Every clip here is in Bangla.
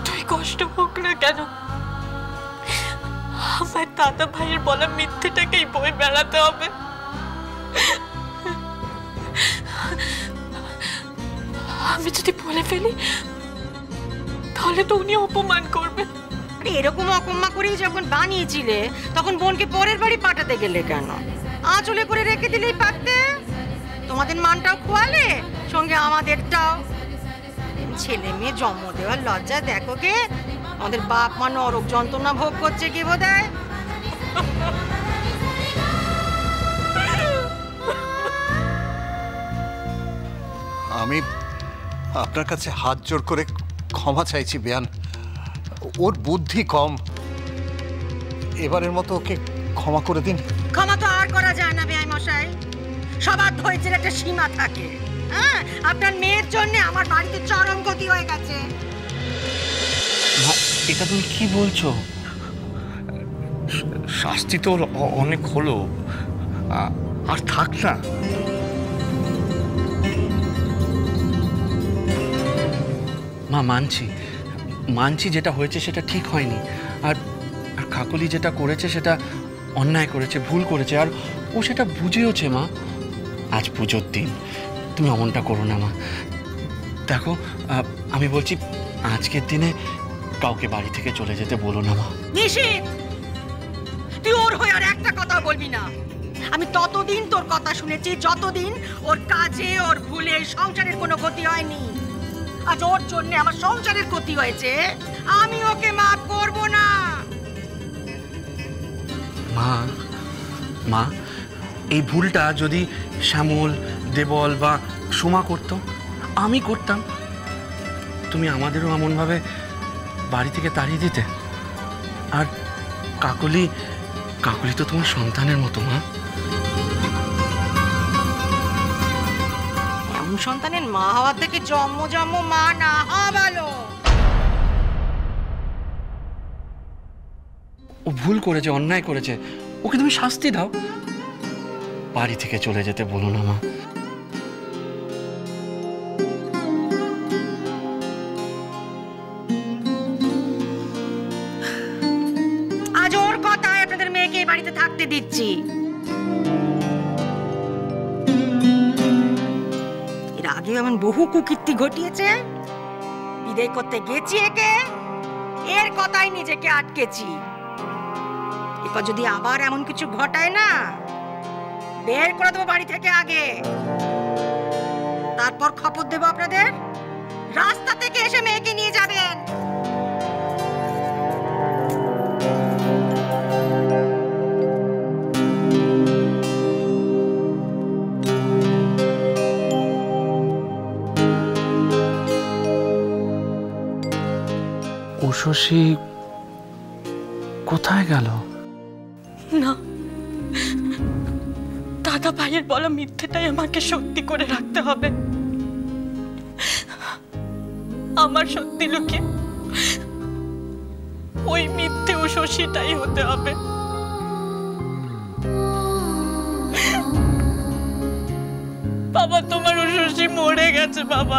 যতই কষ্ট হোক না কেন, আমার দাদা ভাইয়ের বলা মিথ্যেটাকেই বয়ে বেড়াতে হবে। আমি যদি বলে ফেলি তাহলে তো উনি অপমান করবেন। এরকম অকম্মা করেই যখন বানিয়েছিলে তখন বোনকে পরের বাড়ি পাঠাতে গেলে কেন? আঁচলে করে রেখে দিলেই পারতে। তোমাদের মানটাও খোয়ালে, সঙ্গে আমাদেরটাও। ছেলে মেয়ে জন্ম দেওয়ার লজ্জা দেখো কে, আমাদের বাপ মা নরক যন্ত্রণা ভোগ করছে কি বোধহয়। আমি আপনার কাছে হাত জোর করে ক্ষমা চাইছি বেয়ান। ওর বুদ্ধি কম, এবারের মতো ওকে ক্ষমা করে দিন। ক্ষমা তো আর করা যায় না বেয়াই মশাই, সবার ধৈর্যের একটা সীমা থাকে। হ্যাঁ, আপনার মেয়ের জন্য আমার বাড়িতে চরম ক্ষতি হয়ে গেছে। এটা তুমি কি বলছো? শাস্তি তো অনেক হলো, আর থাক না। মা মানছি মানছি যেটা হয়েছে সেটা ঠিক হয়নি, আর কাকলি যেটা করেছে সেটা অন্যায় করেছে, ভুল করেছে, আর ও সেটা বুঝেওছে। মা, আজ পুজোর দিন, তুমি অমনটা করো না মা। দেখো, আমি বলছি আজকের দিনে কাউকে বাড়ি থেকে চলে যেতে বলো না মা। নিশিত, তুই ওর হয়ে আর একটা কথা বলবি না। আমি ততদিন তোর কথা শুনেছি যতদিন ওর কাজে ওর ভুলে সংসারের কোনো ক্ষতি হয়নি। আজ ওর জন্য আমার সংসারের ক্ষতি হয়েছে, আমি ওকে মাফ করব না। মা মা এই ভুলটা যদি শ্যামল, দেবল বা সোমা করত, আমি করতাম, তুমি আমাদেরও এমনভাবে বাড়ি থেকে তাড়িয়ে দিতে। আর কাকলি তো তোমার সন্তানের মতো মা। এমন সন্তানের মা হওয়া থেকে জন্ম মা না হওয়া ভালো। ও ভুল করেছে, অন্যায় করেছে, ওকে তুমি শাস্তি দাও, বাড়ি থেকে চলে যেতে বলো না মা। আজ ওর কথায় আপনাদের মেয়েকে এই বাড়িতে থাকতে দিচ্ছি। এর আগে এমন বহু কুকীর্তি ঘটিয়েছে, বিদায় করতে গেছি একে, এর কথাই নিজেকে আটকেছি। এরপর যদি আবার এমন কিছু ঘটায় না, বের করে দেবো বাড়ি থেকে আগে, তারপর খবর দেবো আপনাদের। রাস্তা থেকে এসে মেয়েকে নিয়ে যাবেন। উষসী কোথায় গেল? না, দাদা ভাইয়ের বলা মিথ্যেটাই আমাকে সত্যি করে রাখতে হবে। আমার সত্যি লুকিয়ে ওই মিথ্যে উষসীটাই হতে হবে। বাবা, তোমার উষসী মরে গেছে বাবা,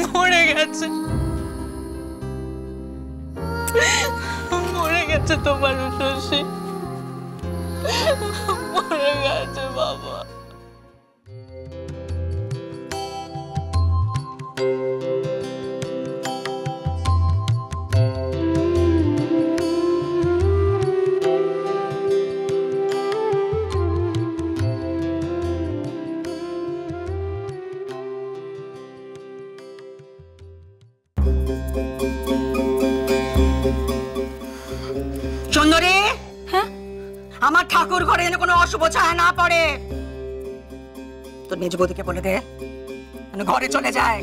মরে গেছে, মরে গেছে তোমার উষসী, মরে গেছে বাবা। সুন্দরী, হ্যাঁ, আমার ঠাকুর ঘরে যেন কোনো অশুভ ছায়া না পড়ে। তোর মেজ বৌদিকে বলে দে ঘরে চলে যায়।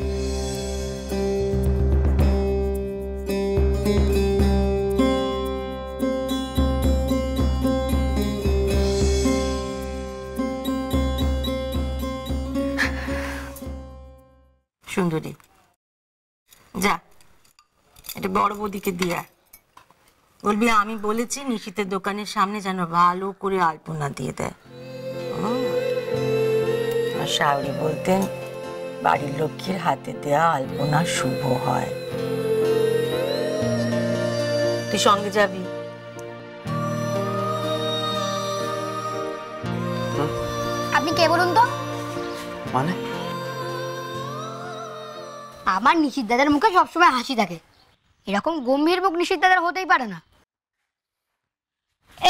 সুন্দরী, যা এটা বড় বৌদিকে দিয়া বলবি আমি বলেছি নিশিতের দোকানের সামনে যেন ভালো করে আলপনা দিয়ে দেয়। শাওরি বলতেন বাড়ির লক্ষ্মীর হাতে দেয়া আলপনা শুভ হয়। তুই সঙ্গে যাবি? আপনি কে বলুন তো? মানে আমার নিশিত দাদার মুখে সবসময় হাসি থাকে, এরকম গম্ভীর মুখ নিশিত দাদার হতেই পারে না।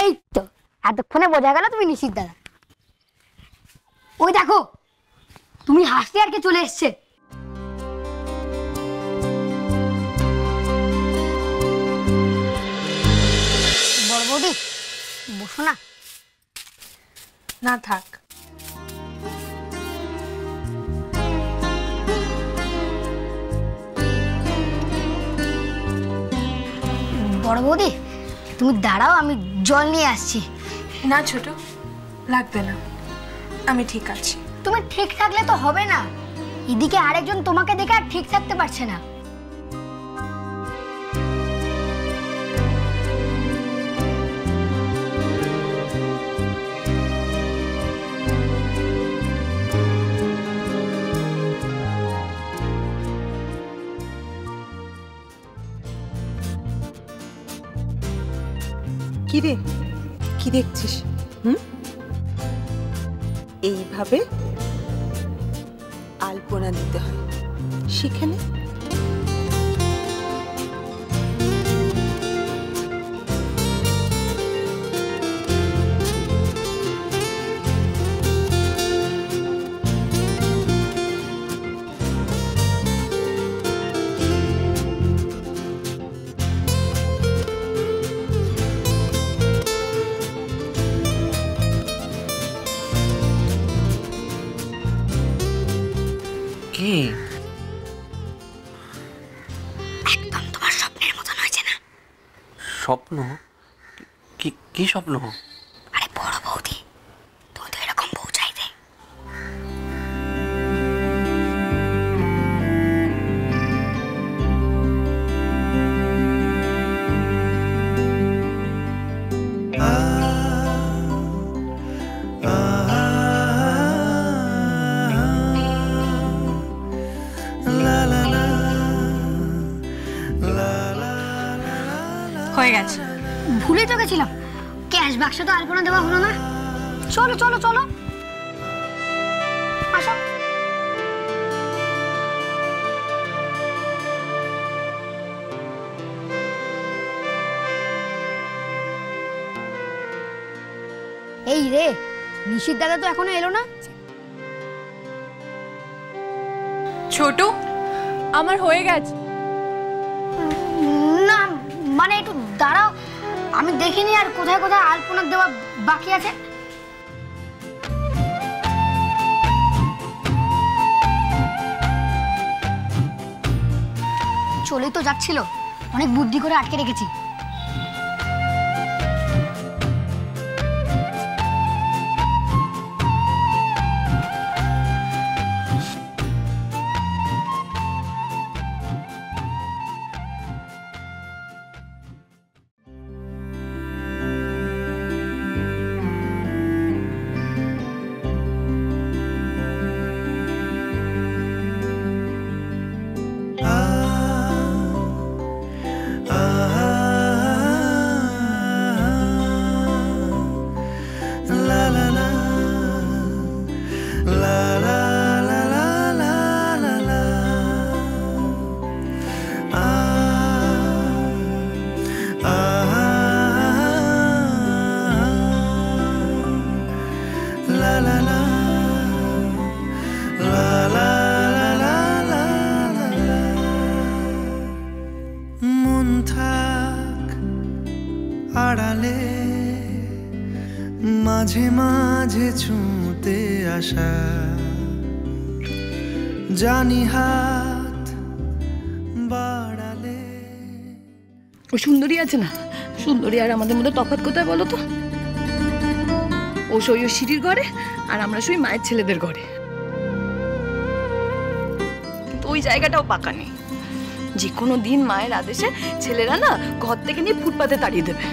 এই তো এতক্ষণে বোঝা গেল তুমি নিশিত দাদা। ওই দেখো তুমি হাসতে আর কে চলে এসছে। বড় বৌদি বসো না। না থাক। বড় বৌদি তুমি দাঁড়াও, আমি জল নিয়ে আসছি। না ছোট, লাগবে না, আমি ঠিক আছি। তুমি ঠিক থাকলে তো হবে না, এদিকে আরেকজন তোমাকে দেখে আর ঠিক থাকতে পারছে না। কি রে, কি দেখছিস? এইভাবে আলপনা দিতে হয়, শিখে নে। কি একদম তোমার স্বপ্নের মতন হয়েছে না? স্বপ্ন? কি স্বপ্ন? আরে বড় বৌদি তুমি তো এরকম বউ চাইতে। হয়ে গেছে। ভুলে তো গেছিলাম, ক্যাশ বাক্সে তো আলপনা দেওয়া হলো না। চলো চলো চলো আসো। এই রে, নিশিত দাদা তো এখনো এলো না। ছোট, আমার হয়ে গেছে। না মানে একটু দাঁড়াও, আমি দেখিনি আর কোথায় কোথায় আলপনা দেওয়া বাকি আছে। চলে তো যাচ্ছিল, অনেক বুদ্ধি করে আটকে রেখেছি। আড়ালে মাঝে মাঝে ছুঁতে আসা, জানি হাত বাড়ালে। ও সুন্দরী আছে না, সুন্দরী আর আমাদের মধ্যে তফাৎ কোথায় বলো তো? ও সই ও সিঁড়ির ঘরে আর আমরা সই মায়ের ছেলেদের ঘরে। কিন্তু ওই জায়গাটাও পাকা নেই, যে কোনো দিন মায়ের আদেশে ছেলেরা না ঘর থেকে নিয়ে ফুটপাতে তাড়িয়ে দেবে।